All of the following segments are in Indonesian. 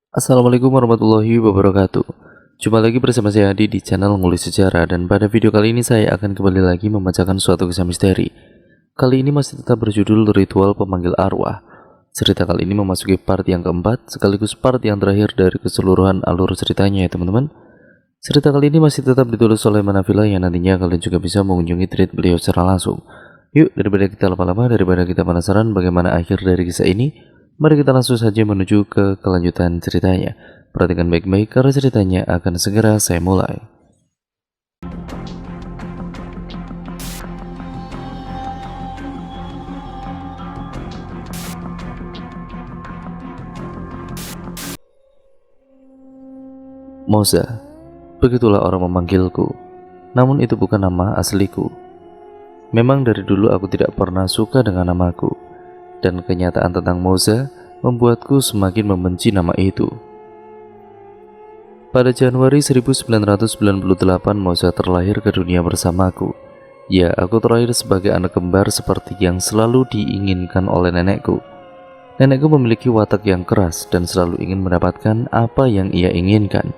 Assalamualaikum warahmatullahi wabarakatuh. Jumpa lagi bersama saya Adi di channel Ngulik Sejarah, dan pada video kali ini saya akan kembali lagi membacakan suatu kisah misteri. Kali ini masih tetap berjudul Ritual Pemanggil Arwah. Cerita kali ini memasuki part yang keempat sekaligus part yang terakhir dari keseluruhan alur ceritanya ya teman-teman. Cerita kali ini masih tetap ditulis oleh Manavila yang nantinya kalian juga bisa mengunjungi thread beliau secara langsung. Yuk, daripada kita lama-lama, daripada kita penasaran bagaimana akhir dari kisah ini, mari kita langsung saja menuju ke kelanjutan ceritanya. Perhatikan baik-baik karena ceritanya akan segera saya mulai. Moza, begitulah orang memanggilku. Namun itu bukan nama asliku. Memang dari dulu aku tidak pernah suka dengan namaku, dan kenyataan tentang Moza membuatku semakin membenci nama itu. Pada Januari 1998, Moza terlahir ke dunia bersamaku. Ya, aku terlahir sebagai anak kembar seperti yang selalu diinginkan oleh nenekku. Nenekku memiliki watak yang keras dan selalu ingin mendapatkan apa yang ia inginkan.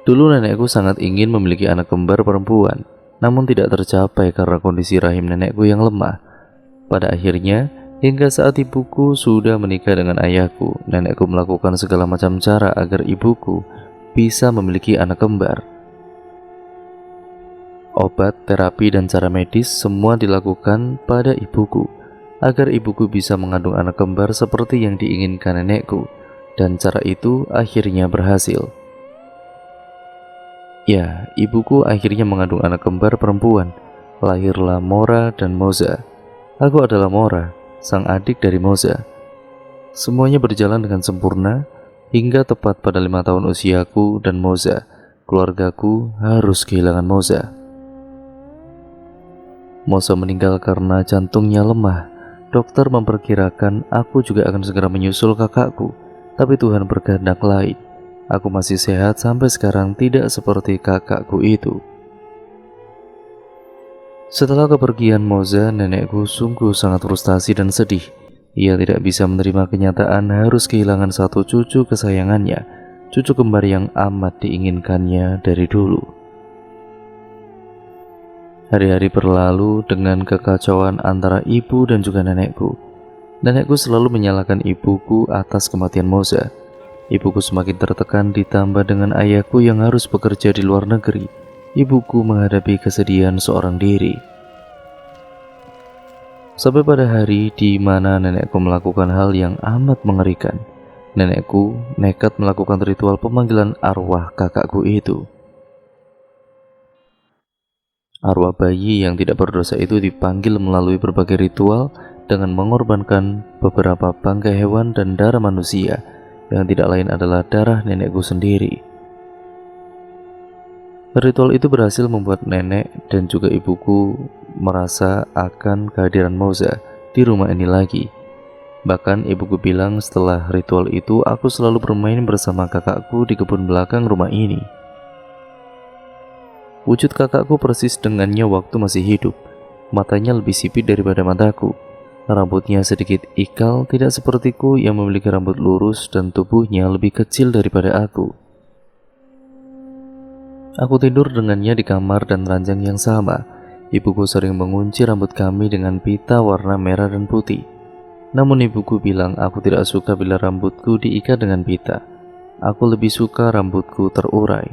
Dulu nenekku sangat ingin memiliki anak kembar perempuan, namun tidak tercapai karena kondisi rahim nenekku yang lemah. Pada akhirnya, hingga saat ibuku sudah menikah dengan ayahku, nenekku melakukan segala macam cara agar ibuku bisa memiliki anak kembar. Obat, terapi, dan cara medis semua dilakukan pada ibuku agar ibuku bisa mengandung anak kembar seperti yang diinginkan nenekku, dan cara itu akhirnya berhasil. Ya, ibuku akhirnya mengandung anak kembar perempuan. Lahirlah Mora dan Moza. Aku adalah Mora, sang adik dari Moza. Semuanya berjalan dengan sempurna hingga tepat pada 5 tahun usiaku dan Moza. Keluargaku harus kehilangan Moza. Moza meninggal karena jantungnya lemah. Dokter memperkirakan aku juga akan segera menyusul kakakku, tapi Tuhan berkehendak lain. Aku masih sehat sampai sekarang, tidak seperti kakakku itu. Setelah kepergian Moza, nenekku sungguh sangat frustasi dan sedih. Ia tidak bisa menerima kenyataan harus kehilangan satu cucu kesayangannya, cucu kembar yang amat diinginkannya dari dulu. Hari-hari berlalu dengan kekacauan antara ibu dan juga nenekku. Nenekku selalu menyalahkan ibuku atas kematian Moza. Ibuku semakin tertekan ditambah dengan ayahku yang harus bekerja di luar negeri. Ibuku menghadapi kesedihan seorang diri. Sampai pada hari di mana nenekku melakukan hal yang amat mengerikan. Nenekku nekat melakukan ritual pemanggilan arwah kakakku itu. Arwah bayi yang tidak berdosa itu dipanggil melalui berbagai ritual dengan mengorbankan beberapa bangkai hewan dan darah manusia, yang tidak lain adalah darah nenekku sendiri. Ritual itu berhasil membuat nenek dan juga ibuku merasa akan kehadiran Moza di rumah ini lagi. Bahkan ibuku bilang setelah ritual itu aku selalu bermain bersama kakakku di kebun belakang rumah ini. Wujud kakakku persis dengannya waktu masih hidup. Matanya lebih sipit daripada mataku. Rambutnya sedikit ikal, tidak sepertiku yang memiliki rambut lurus dan tubuhnya lebih kecil daripada aku. Aku tidur dengannya di kamar dan ranjang yang sama. Ibuku sering mengunci rambut kami dengan pita warna merah dan putih. Namun ibuku bilang aku tidak suka bila rambutku diikat dengan pita. Aku lebih suka rambutku terurai.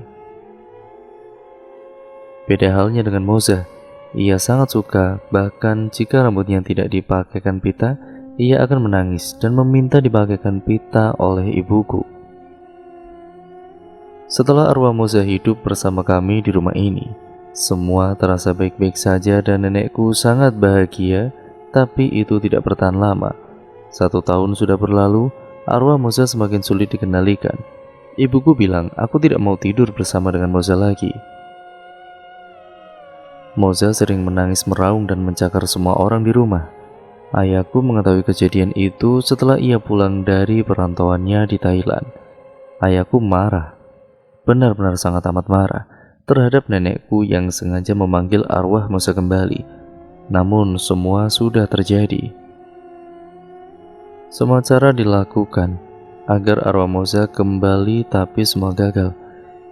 Beda halnya dengan Moza. Ia sangat suka, bahkan jika rambutnya tidak dipakaikan pita, ia akan menangis dan meminta dipakaikan pita oleh ibuku. Setelah arwah Moza hidup bersama kami di rumah ini, semua terasa baik-baik saja dan nenekku sangat bahagia, tapi itu tidak bertahan lama. 1 tahun sudah berlalu, arwah Moza semakin sulit dikendalikan. Ibuku bilang aku tidak mau tidur bersama dengan Moza lagi. Moza sering menangis meraung dan mencakar semua orang di rumah. Ayahku mengetahui kejadian itu setelah ia pulang dari perantauannya di Thailand. Ayahku marah, benar-benar sangat amat marah terhadap nenekku yang sengaja memanggil arwah Moza kembali. Namun semua sudah terjadi. Semua cara dilakukan agar arwah Moza kembali, tapi semua gagal.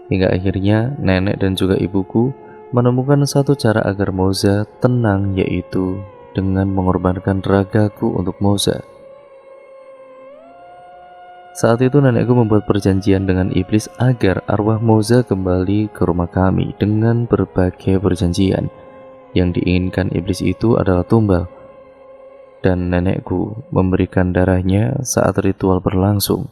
Hingga akhirnya nenek dan juga ibuku menemukan satu cara agar Moza tenang, yaitu dengan mengorbankan ragaku untuk Moza. Saat itu nenekku membuat perjanjian dengan iblis agar arwah Moza kembali ke rumah kami dengan berbagai perjanjian. Yang diinginkan iblis itu adalah tumbal, dan nenekku memberikan darahnya saat ritual berlangsung.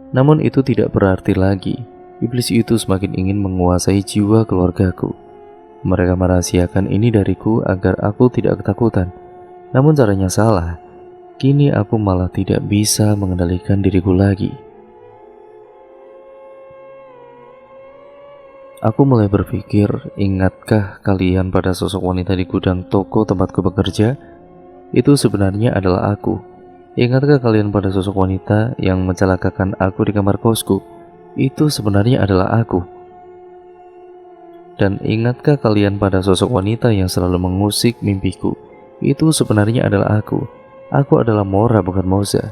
Namun itu tidak berarti lagi iblis itu semakin ingin menguasai jiwa keluargaku. Mereka merahasiakan ini dariku agar aku tidak ketakutan. Namun caranya salah. Kini aku malah tidak bisa mengendalikan diriku lagi. Aku mulai berpikir, ingatkah kalian pada sosok wanita di gudang toko tempatku bekerja? Itu sebenarnya adalah aku. Ingatkah kalian pada sosok wanita yang mencelakakan aku di kamar kosku? Itu sebenarnya adalah aku. Dan ingatkah kalian pada sosok wanita yang selalu mengusik mimpiku? Itu sebenarnya adalah aku. Aku adalah Mora, bukan Moza.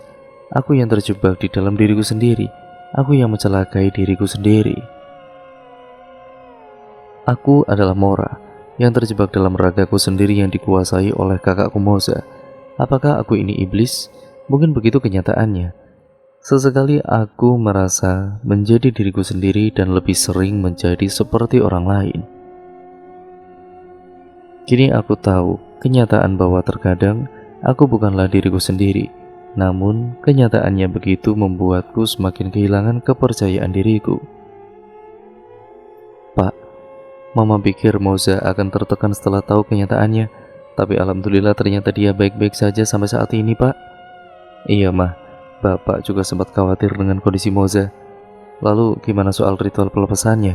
Aku yang terjebak di dalam diriku sendiri. Aku yang mencelakai diriku sendiri. Aku adalah Mora yang terjebak dalam ragaku sendiri yang dikuasai oleh kakakku Moza. Apakah aku ini iblis? Mungkin begitu kenyataannya. Sesekali aku merasa menjadi diriku sendiri dan lebih sering menjadi seperti orang lain. Kini aku tahu kenyataan bahwa terkadang aku bukanlah diriku sendiri. Namun kenyataannya begitu membuatku semakin kehilangan kepercayaan diriku. Pak, Mama pikir Moza akan tertekan setelah tahu kenyataannya. Tapi alhamdulillah ternyata dia baik-baik saja sampai saat ini, Pak. Iya, Mah. Bapak juga sempat khawatir dengan kondisi Moza. Lalu gimana soal ritual pelepasannya?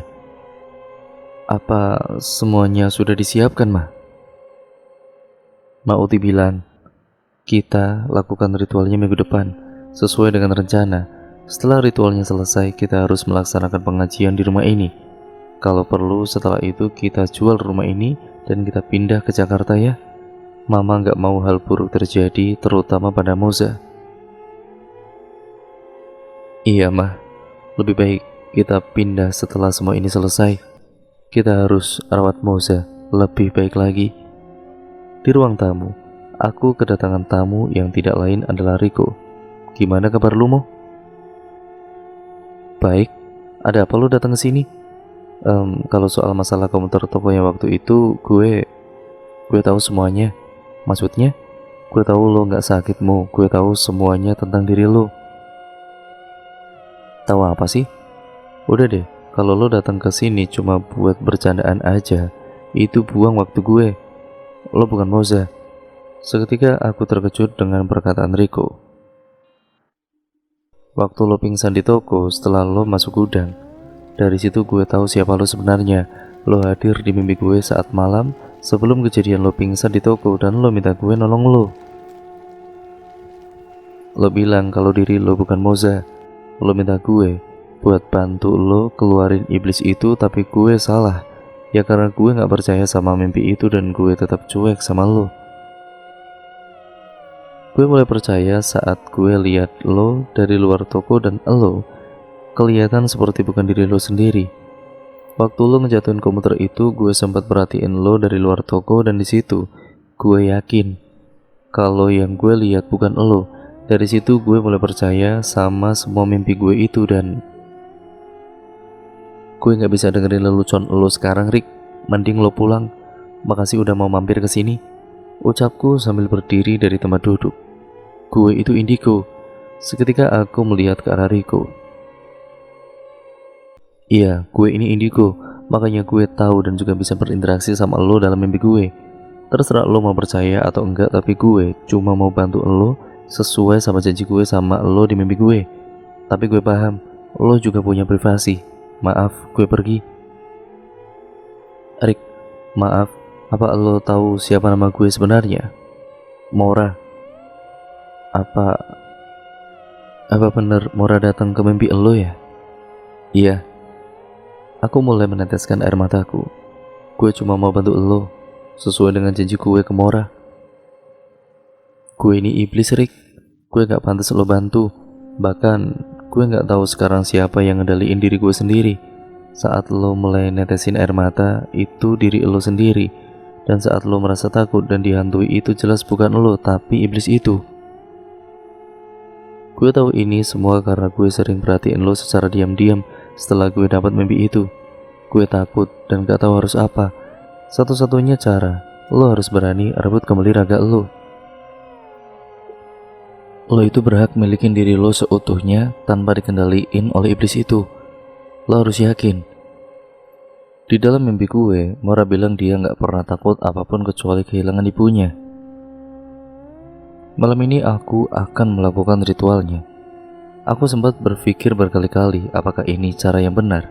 Apa semuanya sudah disiapkan, Mah? Ma Uti bilang, kita lakukan ritualnya minggu depan, sesuai dengan rencana. Setelah ritualnya selesai, kita harus melaksanakan pengajian di rumah ini. Kalau perlu setelah itu kita jual rumah ini dan kita pindah ke Jakarta ya. Mama gak mau hal buruk terjadi, terutama pada Moza. Iya, Mah. Lebih baik kita pindah setelah semua ini selesai. Kita harus rawat Moza lebih baik lagi. Di ruang tamu, aku kedatangan tamu yang tidak lain adalah Riko. Gimana kabar lu, Mo? Baik. Ada apa lu datang ke sini? Kalau soal masalah komputer toko yang waktu itu, gue tahu semuanya. Maksudnya, gue tahu lo nggak sakit, Mo. Gue tahu semuanya tentang diri lo. Tahu apa sih? Udah deh, kalau lo datang ke sini cuma buat bercandaan aja, itu buang waktu gue. Lo bukan Moza. Seketika aku terkejut dengan perkataan Riko. Waktu lo pingsan di toko setelah lo masuk gudang, dari situ gue tahu siapa lo sebenarnya. Lo hadir di mimpi gue saat malam sebelum kejadian lo pingsan di toko dan lo minta gue nolong lo. Lo bilang kalau diri lo bukan Moza. Lo minta gue buat bantu lo keluarin iblis itu, tapi gue salah. Ya karena gue gak percaya sama mimpi itu dan gue tetap cuek sama lo. Gue mulai percaya saat gue lihat lo dari luar toko dan lo kelihatan seperti bukan diri lo sendiri. Waktu lo ngejatuhin komputer itu, gue sempat perhatiin lo dari luar toko dan di situ gue yakin kalau yang gue lihat bukan lo. Dari situ gue mulai percaya sama semua mimpi gue itu dan gue gak bisa dengerin lelucon lo sekarang, Rick. Mending lo pulang. Makasih udah mau mampir ke sini, ucapku sambil berdiri dari tempat duduk. Gue itu Indigo. Seketika aku melihat ke arah Riko. Iya, gue ini Indigo. Makanya gue tahu dan juga bisa berinteraksi sama lo dalam mimpi gue. Terserah lo mau percaya atau enggak, tapi gue cuma mau bantu lo sesuai sama janji gue sama lo di mimpi gue. Tapi gue paham, lo juga punya privasi. Maaf, gue pergi. Rick, maaf, apa lo tahu siapa nama gue sebenarnya? Mora. Apa bener Mora datang ke mimpi lo ya? Iya. Aku mulai meneteskan air mataku. Gue cuma mau bantu lo, sesuai dengan janji gue ke Mora. Gue ini iblis, Rick. Gue gak pantas lo bantu. Bahkan gue gak tahu sekarang siapa yang ngendaliin diri gue sendiri. Saat lo mulai netesin air mata, itu diri lo sendiri. Dan saat lo merasa takut dan dihantui, itu jelas bukan lo, tapi iblis itu. Gue tahu ini semua karena gue sering perhatiin lo secara diam-diam setelah gue dapat mimpi itu. Gue takut dan gak tahu harus apa. Satu-satunya cara, lo harus berani rebut kembali raga lo. Lo itu berhak milikin diri lo seutuhnya tanpa dikendaliin oleh iblis itu. Lo harus yakin. Di dalam mimpi gue, Mora bilang dia gak pernah takut apapun kecuali kehilangan ibunya. Malam ini aku akan melakukan ritualnya. Aku sempat berpikir berkali-kali apakah ini cara yang benar.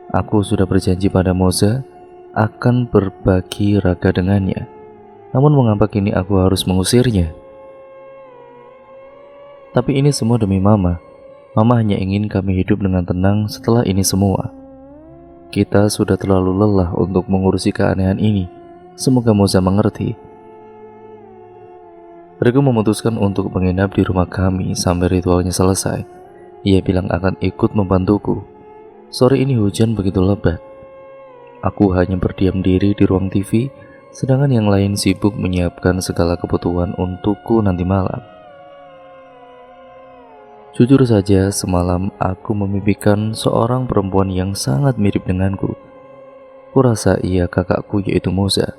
Aku sudah berjanji pada Moza akan berbagi raga dengannya. Namun mengapa kini aku harus mengusirnya? Tapi ini semua demi Mama. Mama hanya ingin kami hidup dengan tenang setelah ini semua. Kita sudah terlalu lelah untuk mengurusi keanehan ini. Semoga Moza mengerti. Mereka memutuskan untuk menginap di rumah kami sampai ritualnya selesai. Ia bilang akan ikut membantuku. Sore ini hujan begitu lebat. Aku hanya berdiam diri di ruang TV, sedangkan yang lain sibuk menyiapkan segala kebutuhan untukku nanti malam. Jujur saja, semalam aku memimpikan seorang perempuan yang sangat mirip denganku. Kurasa ia kakakku, yaitu Moza.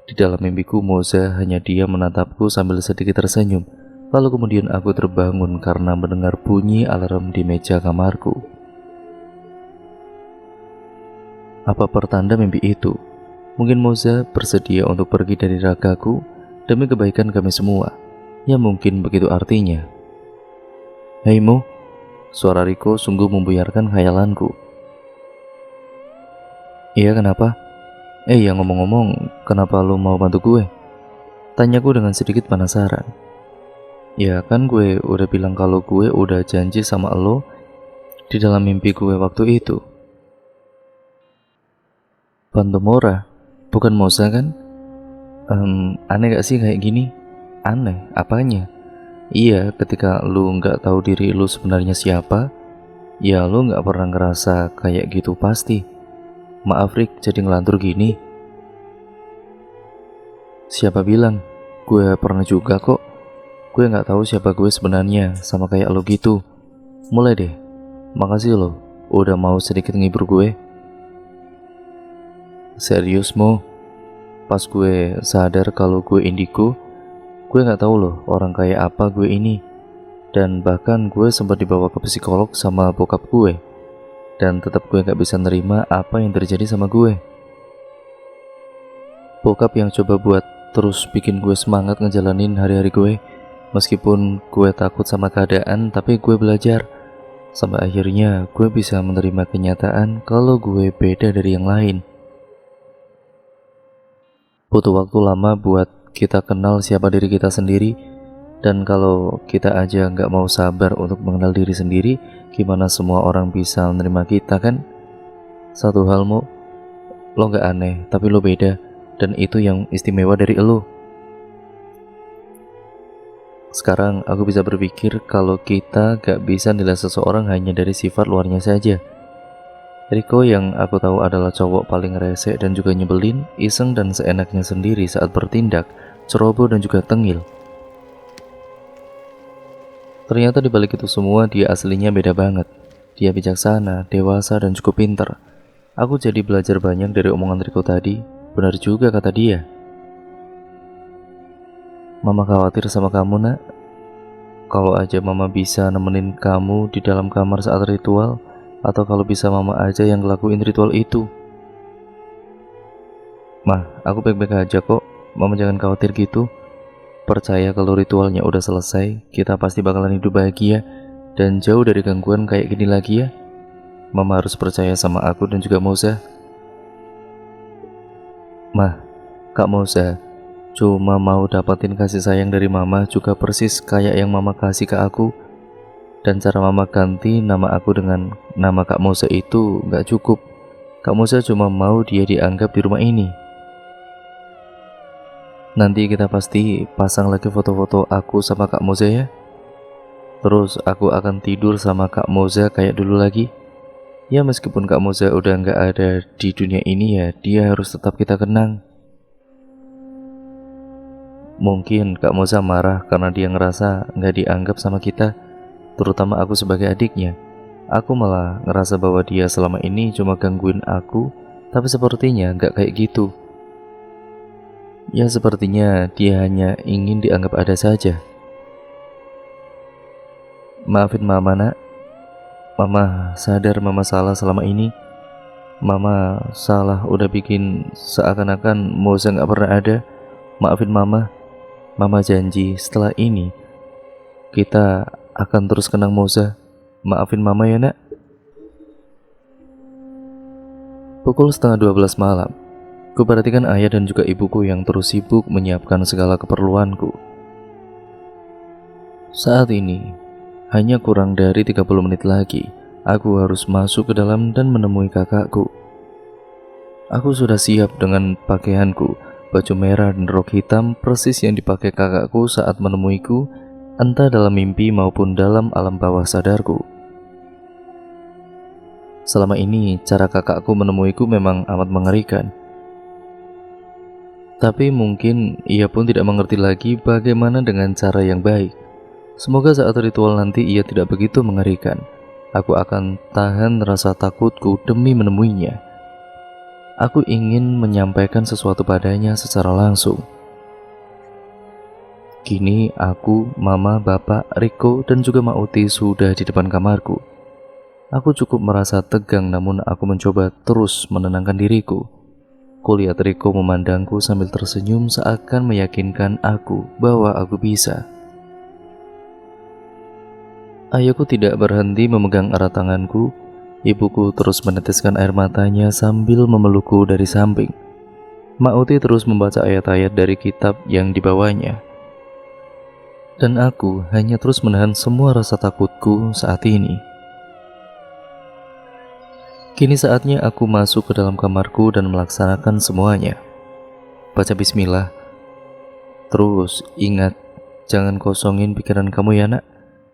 Di dalam mimpiku, Moza hanya dia menatapku sambil sedikit tersenyum. Lalu kemudian aku terbangun karena mendengar bunyi alarm di meja kamarku. Apa pertanda mimpi itu? Mungkin Moza bersedia untuk pergi dari ragaku demi kebaikan kami semua. Ya mungkin begitu artinya. Hei Mo, suara Riko sungguh membuyarkan khayalanku. Iya, kenapa? Ya ngomong-ngomong, kenapa lo mau bantu gue? Tanyaku dengan sedikit penasaran. Ya kan gue udah bilang kalau gue udah janji sama lo di dalam mimpi gue waktu itu. Bantu Mora, bukan Moza kan? Aneh gak sih kayak gini? Aneh, apanya? Iya, ketika lu nggak tahu diri lu sebenarnya siapa, ya lu nggak pernah ngerasa kayak gitu pasti. Maaf Rick, jadi ngelantur gini. Siapa bilang? Gue pernah juga kok. Gue nggak tahu siapa gue sebenarnya, sama kayak lo gitu. Mulai deh, makasih lo, udah mau sedikit ngibur gue. Serius Mo, pas gue sadar kalau gue indigo, gue gak tahu loh orang kayak apa gue ini. Dan bahkan gue sempat dibawa ke psikolog sama bokap gue. Dan tetap gue gak bisa nerima apa yang terjadi sama gue. Bokap yang coba buat terus bikin gue semangat ngejalanin hari-hari gue. Meskipun gue takut sama keadaan, tapi gue belajar. Sampai akhirnya gue bisa menerima kenyataan kalau gue beda dari yang lain. Butuh waktu lama buat kita kenal siapa diri kita sendiri. Dan kalau kita aja nggak mau sabar untuk mengenal diri sendiri, gimana semua orang bisa menerima kita kan? Satu hal Mo, lo nggak aneh, tapi lo beda. Dan itu yang istimewa dari lo. Sekarang aku bisa berpikir kalau kita gak bisa nilai seseorang hanya dari sifat luarnya saja. Riko yang aku tahu adalah cowok paling rese dan juga nyebelin, iseng dan seenaknya sendiri saat bertindak, ceroboh dan juga tengil. Ternyata di balik itu semua dia aslinya beda banget. Dia bijaksana, dewasa dan cukup pintar. Aku jadi belajar banyak dari omongan Riko tadi. Benar juga kata dia. Mama khawatir sama kamu nak. Kalau aja mama bisa nemenin kamu di dalam kamar saat ritual, atau kalau bisa mama aja yang ngelakuin ritual itu. Mah, aku baik-baik aja kok. Mama jangan khawatir gitu. Percaya kalau ritualnya udah selesai, kita pasti bakalan hidup bahagia dan jauh dari gangguan kayak gini lagi ya. Mama harus percaya sama aku dan juga Moza. Mah, Kak Moza cuma mau dapatin kasih sayang dari mama juga persis kayak yang mama kasih ke aku. Dan cara mama ganti nama aku dengan nama Kak Moza itu gak cukup. Kak Moza cuma mau dia dianggap di rumah ini. Nanti kita pasti pasang lagi foto-foto aku sama Kak Moza ya. Terus aku akan tidur sama Kak Moza kayak dulu lagi. Ya meskipun Kak Moza udah nggak ada di dunia ini ya, dia harus tetap kita kenang. Mungkin Kak Moza marah karena dia ngerasa nggak dianggap sama kita, terutama aku sebagai adiknya. Aku malah ngerasa bahwa dia selama ini cuma gangguin aku, tapi sepertinya nggak kayak gitu. Ya sepertinya dia hanya ingin dianggap ada saja. Maafin Mama nak, Mama sadar Mama salah selama ini. Mama salah udah bikin seakan-akan Moza nggak pernah ada. Maafin Mama. Mama janji setelah ini kita akan terus kenang Moza. Maafin Mama ya nak. Pukul setengah 12 malam. Kuperhatikan ayah dan juga ibuku yang terus sibuk menyiapkan segala keperluanku. Saat ini hanya kurang dari 30 menit lagi, aku harus masuk ke dalam dan menemui kakakku. Aku sudah siap dengan pakaianku, baju merah dan rok hitam persis yang dipakai kakakku saat menemuiku, entah dalam mimpi maupun dalam alam bawah sadarku. Selama ini, cara kakakku menemuiku memang amat mengerikan. Tapi mungkin ia pun tidak mengerti lagi bagaimana dengan cara yang baik. Semoga saat ritual nanti ia tidak begitu mengerikan. Aku akan tahan rasa takutku demi menemuinya. Aku ingin menyampaikan sesuatu padanya secara langsung. Kini aku, Mama, Bapak, Riko, dan juga Mak Uti sudah di depan kamarku. Aku cukup merasa tegang namun aku mencoba terus menenangkan diriku. Kulihat Riko memandangku sambil tersenyum seakan meyakinkan aku bahwa aku bisa. Ayahku tidak berhenti memegang erat tanganku. Ibuku terus meneteskan air matanya sambil memelukku dari samping. Mak Uti terus membaca ayat-ayat dari kitab yang dibawanya. Dan aku hanya terus menahan semua rasa takutku saat ini. Kini saatnya aku masuk ke dalam kamarku dan melaksanakan semuanya. Baca bismillah. Terus ingat, jangan kosongin pikiran kamu ya nak.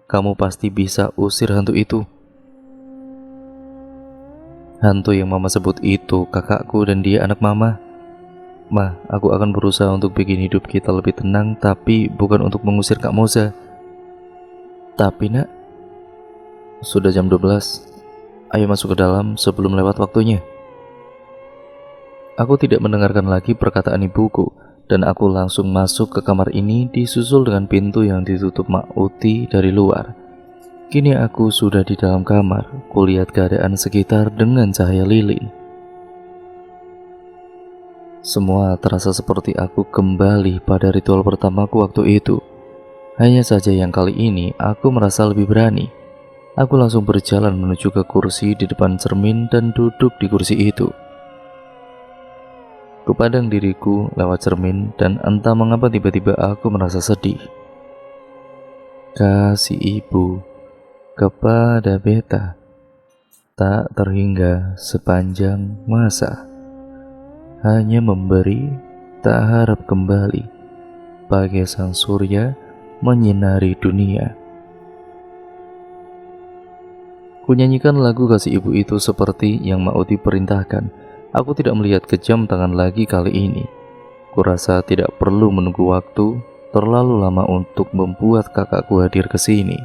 Kamu pasti bisa usir hantu itu. Hantu yang Mama sebut itu kakakku dan dia anak Mama. Ma, aku akan berusaha untuk bikin hidup kita lebih tenang, tapi bukan untuk mengusir Kak Moza. Tapi nak, sudah jam 12. Ayo masuk ke dalam sebelum lewat waktunya. Aku tidak mendengarkan lagi perkataan ibuku, dan aku langsung masuk ke kamar ini disusul dengan pintu yang ditutup Mak Uti dari luar. Kini aku sudah di dalam kamar, kulihat keadaan sekitar dengan cahaya lilin. Semua terasa seperti aku kembali pada ritual pertamaku waktu itu. Hanya saja yang kali ini aku merasa lebih berani. Aku langsung berjalan menuju ke kursi di depan cermin dan duduk di kursi itu. Kupandang diriku lewat cermin dan entah mengapa tiba-tiba aku merasa sedih. Kasih ibu kepada beta tak terhingga sepanjang masa. Hanya memberi, tak harap kembali. Bagai sang surya menyinari dunia. Kunyanyikan lagu kasih ibu itu seperti yang Mak Uti perintahkan. Aku tidak melihat ke jam tangan lagi kali ini. Kurasa tidak perlu menunggu waktu terlalu lama untuk membuat kakakku hadir ke sini.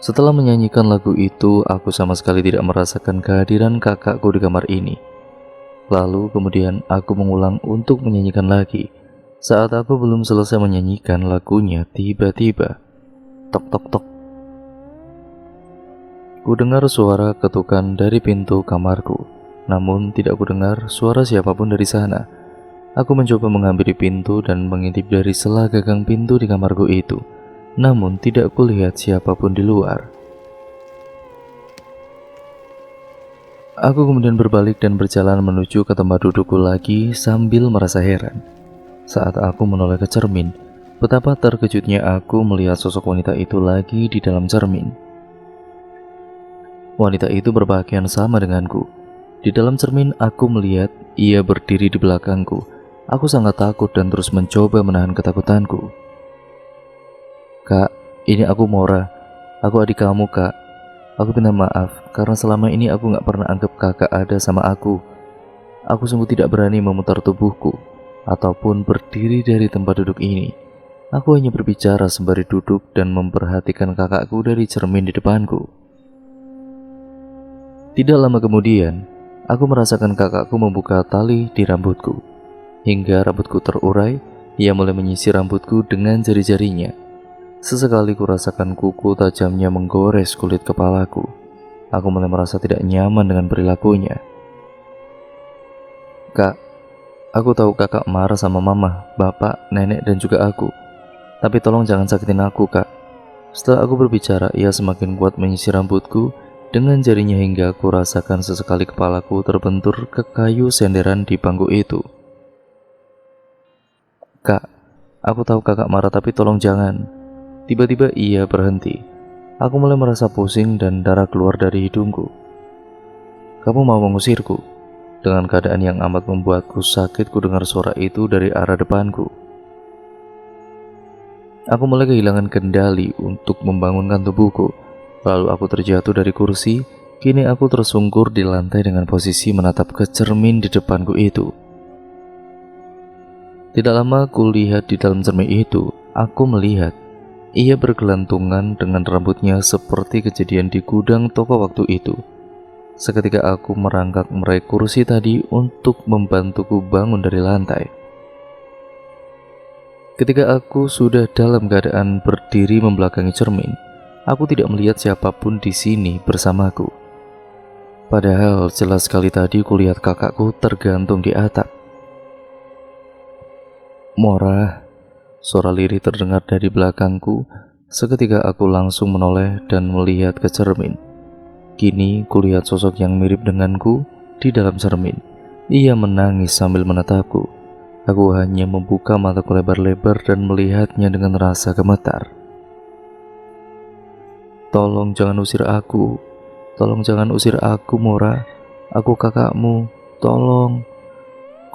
Setelah menyanyikan lagu itu, aku sama sekali tidak merasakan kehadiran kakakku di kamar ini. Lalu kemudian aku mengulang untuk menyanyikan lagi. Saat aku belum selesai menyanyikan lagunya, tiba-tiba tok tok tok. Ku dengar suara ketukan dari pintu kamarku, namun tidak ku dengar suara siapapun dari sana. Aku mencoba menghampiri pintu dan mengintip dari sela gagang pintu di kamarku itu, namun tidak kulihat siapapun di luar. Aku kemudian berbalik dan berjalan menuju ke tempat dudukku lagi sambil merasa heran. Saat aku menoleh ke cermin, betapa terkejutnya aku melihat sosok wanita itu lagi di dalam cermin. Wanita itu berpakaian sama denganku. Di dalam cermin aku melihat ia berdiri di belakangku. Aku sangat takut dan terus mencoba menahan ketakutanku. Kak, ini aku Mora. Aku adik kamu, Kak. Aku minta maaf karena selama ini aku gak pernah anggap kakak ada sama aku. Aku sungguh tidak berani memutar tubuhku ataupun berdiri dari tempat duduk ini. Aku hanya berbicara sembari duduk dan memperhatikan kakakku dari cermin di depanku. Tidak lama kemudian, aku merasakan kakakku membuka tali di rambutku. Hingga rambutku terurai, ia mulai menyisir rambutku dengan jari-jarinya. Sesekali ku rasakan kuku tajamnya menggores kulit kepalaku. Aku mulai merasa tidak nyaman dengan perilakunya. Kak, aku tahu kakak marah sama mama, bapak, nenek, dan juga aku. Tapi tolong jangan sakitin aku, Kak. Setelah aku berbicara, ia semakin kuat menyisir rambutku dengan jarinya hingga aku rasakan sesekali kepalaku terbentur ke kayu senderan di bangku itu. Kak, aku tahu kakak marah tapi tolong jangan. Tiba-tiba ia berhenti. Aku mulai merasa pusing dan darah keluar dari hidungku. Kamu mau mengusirku? Dengan keadaan yang amat membuatku sakit, ku dengar suara itu dari arah depanku. Aku mulai kehilangan kendali untuk membangunkan tubuhku. Lalu aku terjatuh dari kursi. Kini aku tersungkur di lantai dengan posisi menatap ke cermin di depanku itu. Tidak lama aku lihat di dalam cermin itu, aku melihat ia bergelantungan dengan rambutnya seperti kejadian di gudang toko waktu itu. Seketika aku merangkak meraih kursi tadi untuk membantuku bangun dari lantai. Ketika aku sudah dalam keadaan berdiri membelakangi cermin, aku tidak melihat siapapun di sini bersamaku. Padahal jelas sekali tadi kulihat kakakku tergantung di atap. Mora, suara lirih terdengar dari belakangku. Seketika aku langsung menoleh dan melihat ke cermin. Kini kulihat sosok yang mirip denganku di dalam cermin. Ia menangis sambil menatapku. Aku hanya membuka mataku lebar-lebar dan melihatnya dengan rasa gemetar. Tolong jangan usir aku. Tolong jangan usir aku, Mora. Aku kakakmu. Tolong.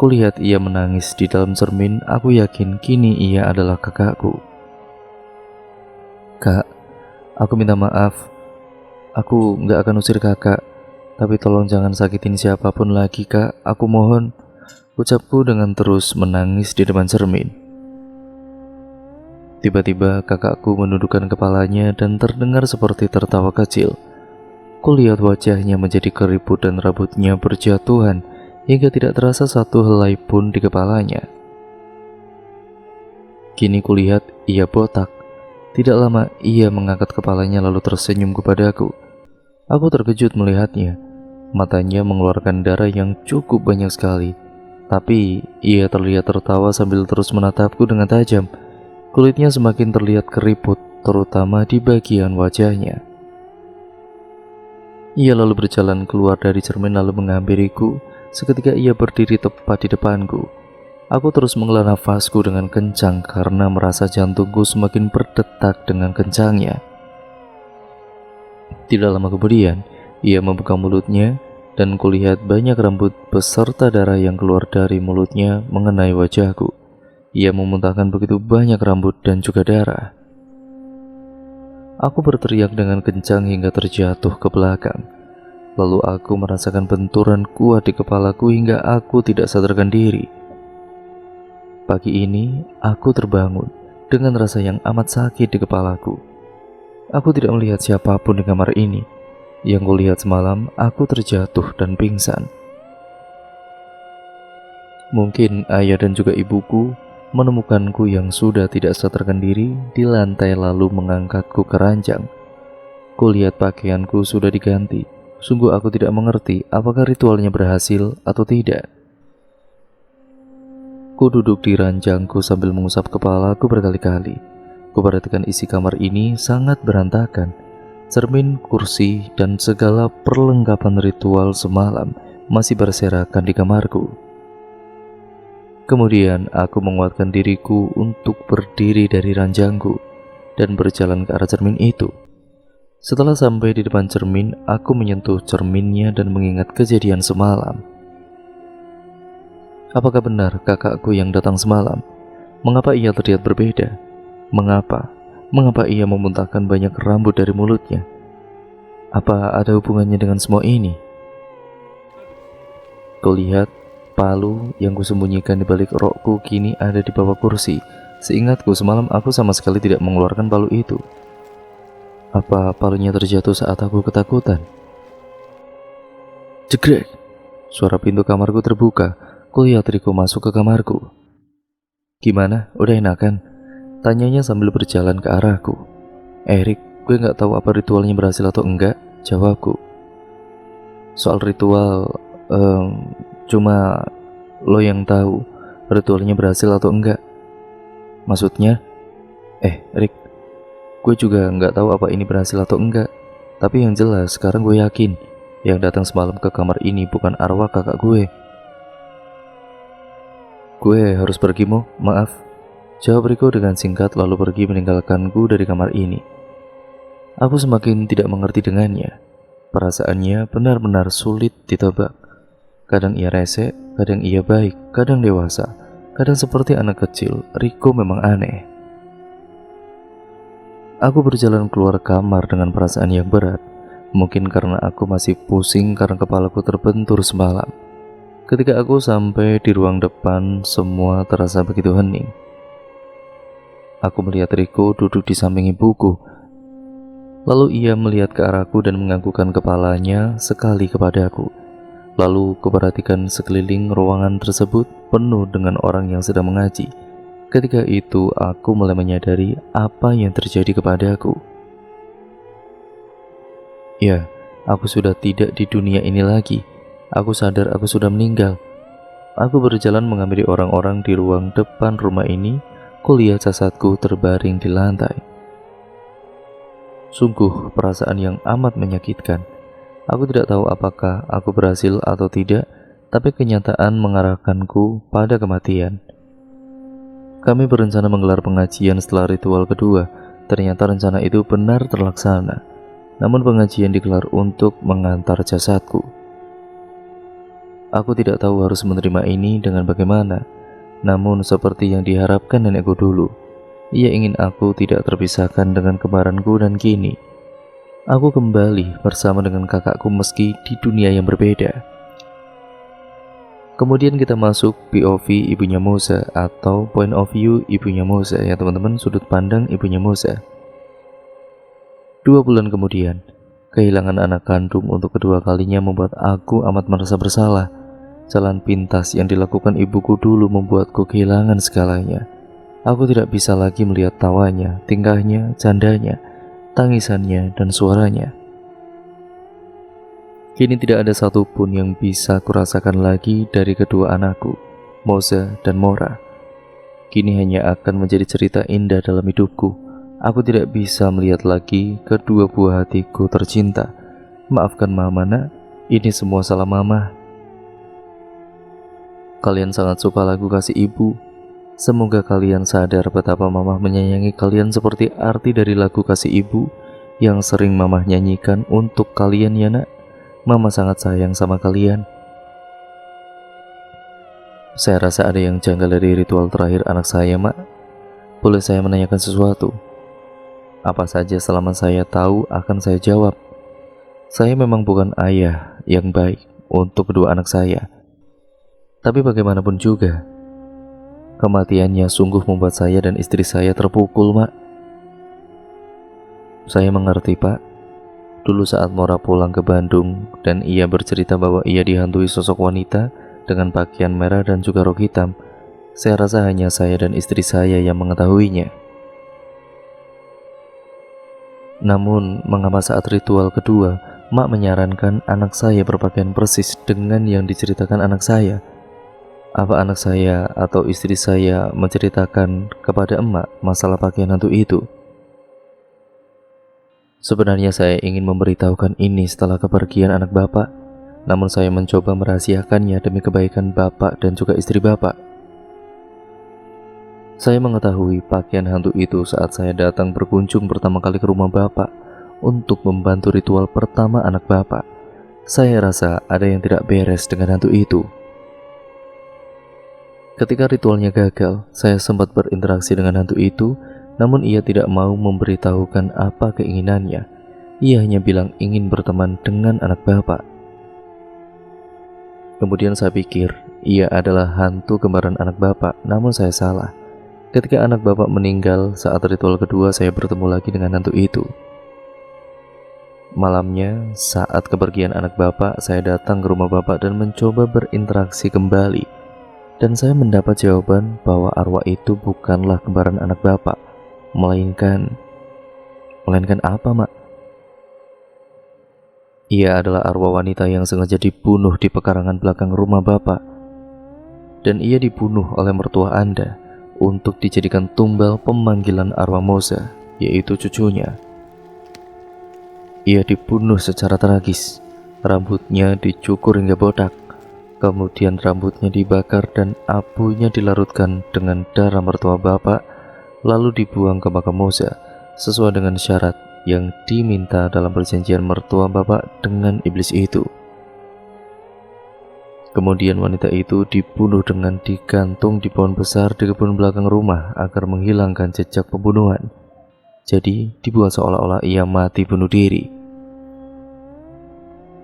Kulihat ia menangis di dalam cermin. Aku yakin kini ia adalah kakakku. Kak, aku minta maaf. Aku gak akan usir kakak. Tapi tolong jangan sakitin siapapun lagi, Kak. Aku mohon. Ucapku dengan terus menangis di depan cermin. Tiba-tiba kakakku menundukkan kepalanya dan terdengar seperti tertawa kecil. Kulihat wajahnya menjadi keriput dan rambutnya berjatuhan hingga tidak terasa satu helai pun di kepalanya. Kini kulihat ia botak. Tidak lama ia mengangkat kepalanya lalu tersenyum kepadaku. Aku terkejut melihatnya. Matanya mengeluarkan darah yang cukup banyak sekali. Tapi ia terlihat tertawa sambil terus menatapku dengan tajam. Kulitnya semakin terlihat keriput, terutama di bagian wajahnya. Ia lalu berjalan keluar dari cermin lalu menghampiriku. Seketika ia berdiri tepat di depanku. Aku terus menghela nafasku dengan kencang karena merasa jantungku semakin berdetak dengan kencangnya. Tidak lama kemudian, ia membuka mulutnya dan kulihat banyak rambut beserta darah yang keluar dari mulutnya mengenai wajahku. Ia memuntahkan begitu banyak rambut dan juga darah. Aku berteriak dengan kencang hingga terjatuh ke belakang. Lalu aku merasakan benturan kuat di kepalaku hingga aku tidak sadarkan diri. Pagi ini, aku terbangun dengan rasa yang amat sakit di kepalaku. Aku tidak melihat siapapun di kamar ini. Yang kulihat semalam, aku terjatuh dan pingsan. Mungkin ayah dan juga ibuku menemukanku yang sudah tidak sadarkan diri di lantai lalu mengangkatku ke ranjang. Kulihat pakaianku sudah diganti. Sungguh aku tidak mengerti apakah ritualnya berhasil atau tidak. Ku duduk di ranjangku sambil mengusap kepalaku berkali-kali. Kuperhatikan isi kamar ini sangat berantakan. Cermin, kursi, dan segala perlengkapan ritual semalam masih berserakan di kamarku. Kemudian aku menguatkan diriku untuk berdiri dari ranjangku dan berjalan ke arah cermin itu. Setelah sampai di depan cermin, aku menyentuh cerminnya dan mengingat kejadian semalam. Apakah benar kakakku yang datang semalam? Mengapa ia terlihat berbeda? Mengapa? Mengapa ia memuntahkan banyak rambut dari mulutnya? Apa ada hubungannya dengan semua ini? Kulihat palu yang kusembunyikan di balik rokku kini ada di bawah kursi. Seingatku semalam aku sama sekali tidak mengeluarkan palu itu. Apa palunya terjatuh saat aku ketakutan? Jegrek! Suara pintu kamarku terbuka. Kulihat Riko masuk ke kamarku. Gimana? Udah enakan? Tanyanya sambil berjalan ke arahku. Rick, gue gak tahu apa ritualnya berhasil atau enggak, jawabku. Soal ritual, cuma lo yang tahu ritualnya berhasil atau enggak. Maksudnya? Rick, gue juga gak tahu apa ini berhasil atau enggak. Tapi yang jelas sekarang gue yakin yang datang semalam ke kamar ini bukan arwah kakak gue. Gue harus pergi, Mo, maaf, jawab Riko dengan singkat lalu pergi meninggalkanku dari kamar ini. Aku semakin tidak mengerti dengannya. Perasaannya benar-benar sulit ditebak. Kadang ia rese, kadang ia baik, kadang dewasa, kadang seperti anak kecil. Riko memang aneh. Aku berjalan keluar kamar dengan perasaan yang berat. Mungkin karena aku masih pusing karena kepalaku terbentur semalam. Ketika aku sampai di ruang depan, semua terasa begitu hening. Aku melihat Riko duduk di samping ibuku. Lalu ia melihat ke arahku dan menganggukkan kepalanya sekali kepadaku. Lalu kuperhatikan sekeliling ruangan tersebut penuh dengan orang yang sedang mengaji. Ketika itu aku mulai menyadari apa yang terjadi kepadaku. Ya, aku sudah tidak di dunia ini lagi. Aku sadar aku sudah meninggal. Aku berjalan menghampiri orang-orang di ruang depan rumah ini. Kulihat jasadku terbaring di lantai. Sungguh perasaan yang amat menyakitkan. Aku tidak tahu apakah aku berhasil atau tidak, tapi kenyataan mengarahkanku pada kematian. Kami berencana menggelar pengajian setelah ritual kedua. Ternyata rencana itu benar terlaksana. Namun pengajian digelar untuk mengantar jasadku. Aku tidak tahu harus menerima ini dengan bagaimana. Namun seperti yang diharapkan nenekku dulu, ia ingin aku tidak terpisahkan dengan kembaranku dan kini aku kembali bersama dengan kakakku meski di dunia yang berbeda. Kemudian kita masuk POV ibunya Moza atau point of view ibunya Moza ya teman-teman, sudut pandang ibunya Moza. 2 bulan kemudian, kehilangan anak kandung untuk kedua kalinya membuat aku amat merasa bersalah. Jalan pintas yang dilakukan ibuku dulu membuatku kehilangan segalanya. Aku tidak bisa lagi melihat tawanya, tingkahnya, candanya, tangisannya, dan suaranya. Kini tidak ada satupun yang bisa kurasakan lagi dari kedua anakku, Moza dan Mora. Kini hanya akan menjadi cerita indah dalam hidupku. Aku tidak bisa melihat lagi kedua buah hatiku tercinta. Maafkan Mama nak, ini semua salah Mama. Kalian sangat suka lagu Kasih Ibu. Semoga kalian sadar betapa Mama menyayangi kalian seperti arti dari lagu Kasih Ibu yang sering Mama nyanyikan untuk kalian ya nak. Mama sangat sayang sama kalian. Saya rasa ada yang janggal dari ritual terakhir anak saya, Mak. Boleh saya menanyakan sesuatu? Apa saja selama saya tahu akan saya jawab. Saya memang bukan ayah yang baik untuk kedua anak saya. Tapi bagaimanapun juga, kematiannya sungguh membuat saya dan istri saya terpukul, Mak. Saya mengerti, Pak. Dulu saat Mora pulang ke Bandung dan ia bercerita bahwa ia dihantui sosok wanita dengan pakaian merah dan juga rok hitam, saya rasa hanya saya dan istri saya yang mengetahuinya. Namun, mengapa saat ritual kedua, Mak menyarankan anak saya berpakaian persis dengan yang diceritakan anak saya? Apa anak saya atau istri saya menceritakan kepada emak masalah pakaian hantu itu? Sebenarnya saya ingin memberitahukan ini setelah kepergian anak bapak, namun saya mencoba merahasiakannya demi kebaikan bapak dan juga istri bapak. Saya mengetahui pakaian hantu itu saat saya datang berkunjung pertama kali ke rumah bapak untuk membantu ritual pertama anak bapak. Saya rasa ada yang tidak beres dengan hantu itu. Ketika ritualnya gagal, saya sempat berinteraksi dengan hantu itu, namun ia tidak mau memberitahukan apa keinginannya. Ia hanya bilang ingin berteman dengan anak bapak. Kemudian saya pikir ia adalah hantu kembaran anak bapak, namun saya salah. Ketika anak bapak meninggal, saat ritual kedua saya bertemu lagi dengan hantu itu. Malamnya, saat kepergian anak bapak, saya datang ke rumah bapak dan mencoba berinteraksi kembali. Dan saya mendapat jawaban bahwa arwah itu bukanlah kembaran anak bapak, melainkan apa, Mak? Ia adalah arwah wanita yang sengaja dibunuh di pekarangan belakang rumah bapak. Dan ia dibunuh oleh mertua Anda untuk dijadikan tumbal pemanggilan arwah Moza, yaitu cucunya. Ia dibunuh secara tragis, rambutnya dicukur hingga botak, kemudian rambutnya dibakar dan abunya dilarutkan dengan darah mertua bapak, lalu dibuang ke makam Moza sesuai dengan syarat yang diminta dalam perjanjian mertua bapak dengan iblis itu. Kemudian wanita itu dibunuh dengan digantung di pohon besar di kebun belakang rumah agar menghilangkan jejak pembunuhan. Jadi dibuat seolah-olah ia mati bunuh diri.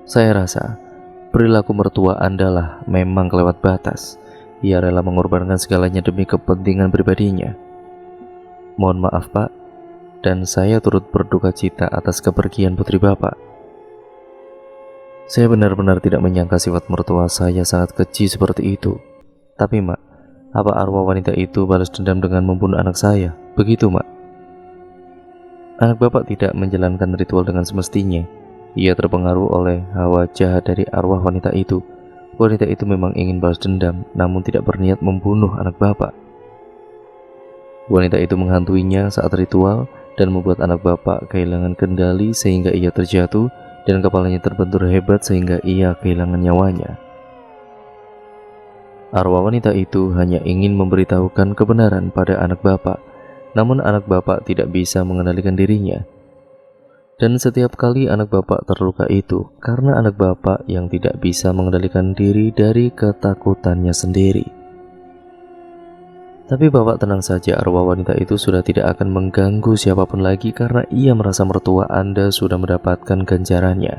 Saya rasa perilaku mertua Anda lah memang kelewat batas. Ia rela mengorbankan segalanya demi kepentingan pribadinya. Mohon maaf Pak, dan saya turut berduka cita atas kepergian putri Bapak. Saya benar-benar tidak menyangka sifat mertua saya sangat keji seperti itu. Tapi Mak, apa arwah wanita itu balas dendam dengan membunuh anak saya? Begitu Mak. Anak Bapak tidak menjalankan ritual dengan semestinya. Ia terpengaruh oleh hawa jahat dari arwah wanita itu. Wanita itu memang ingin balas dendam, namun tidak berniat membunuh anak Bapak. Wanita itu menghantuinya saat ritual dan membuat anak Bapak kehilangan kendali sehingga ia terjatuh dan kepalanya terbentur hebat sehingga ia kehilangan nyawanya. Arwah wanita itu hanya ingin memberitahukan kebenaran pada anak Bapak, namun anak Bapak tidak bisa mengendalikan dirinya. Dan setiap kali anak Bapak terluka itu karena anak Bapak yang tidak bisa mengendalikan diri dari ketakutannya sendiri. Tapi Bapak tenang saja, arwah wanita itu sudah tidak akan mengganggu siapapun lagi karena ia merasa mertua Anda sudah mendapatkan ganjarannya.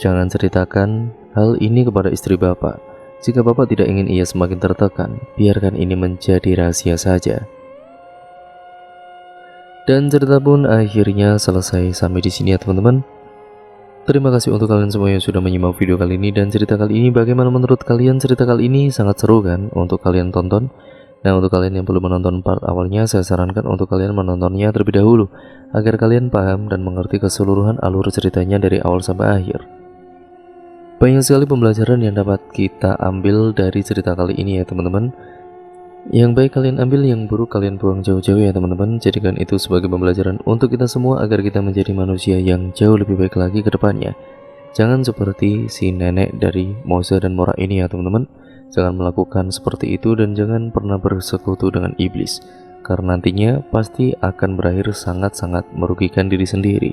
Jangan ceritakan hal ini kepada istri Bapak. Jika Bapak tidak ingin ia semakin tertekan, biarkan ini menjadi rahasia saja. Dan cerita pun akhirnya selesai sampai di sini ya teman-teman. Terima kasih untuk kalian semua yang sudah menyimak video kali ini dan cerita kali ini. Bagaimana menurut kalian? Cerita kali ini sangat seru kan untuk kalian tonton. Nah, untuk kalian yang belum menonton part awalnya, saya sarankan untuk kalian menontonnya terlebih dahulu agar kalian paham dan mengerti keseluruhan alur ceritanya dari awal sampai akhir. Banyak sekali pembelajaran yang dapat kita ambil dari cerita kali ini ya teman-teman. Yang baik kalian ambil, yang buruk kalian buang jauh-jauh ya teman-teman. Jadikan itu sebagai pembelajaran untuk kita semua agar kita menjadi manusia yang jauh lebih baik lagi ke depannya. Jangan seperti si nenek dari Moza dan Mora ini ya teman-teman. Jangan melakukan seperti itu dan jangan pernah bersekutu dengan iblis, karena nantinya pasti akan berakhir sangat-sangat merugikan diri sendiri.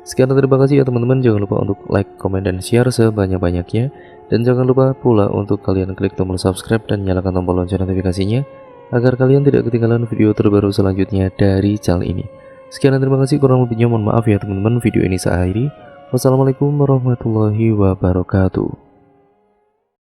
Sekian, terima kasih ya teman-teman. Jangan lupa untuk like, komen, dan share sebanyak-banyaknya. Dan jangan lupa pula untuk kalian klik tombol subscribe dan nyalakan tombol lonceng notifikasinya agar kalian tidak ketinggalan video terbaru selanjutnya dari channel ini. Sekian, terima kasih. Kurang lebihnya mohon maaf ya teman-teman. Video ini saya akhiri. Wassalamualaikum warahmatullahi wabarakatuh.